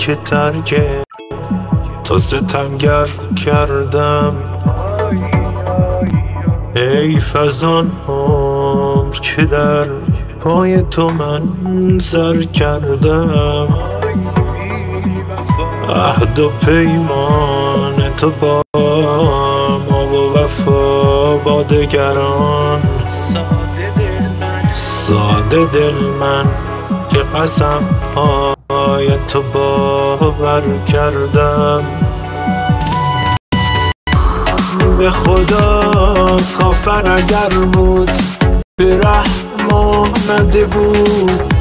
که ترک تو ستمگر کردم. حیف از آن عمر که در پای تو من سر کردم. عهد و پیمان تو با ما و وفا با دگران. ساده دل من که قسم های تو باور کردم. به خدا کافر اگر بود به رحم آمده بود.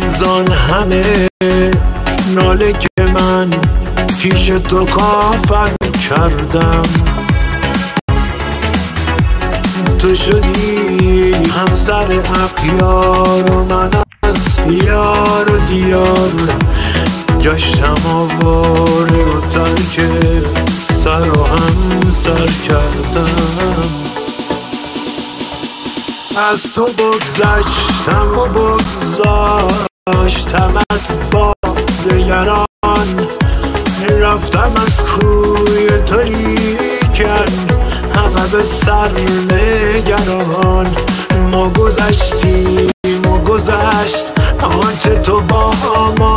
زان همه ناله که من پیش تو کافر کردم. تو شدی همسر اغیار و من از یار و دیار گشتم آواره و ترک سر و هم سر کردم. از تو بگذشتم و بگذاشتمت با دگران. رفتم از کوی تو لیکن همه به سر نگران. ما گذشتیم و گذشت آنچه تو با ما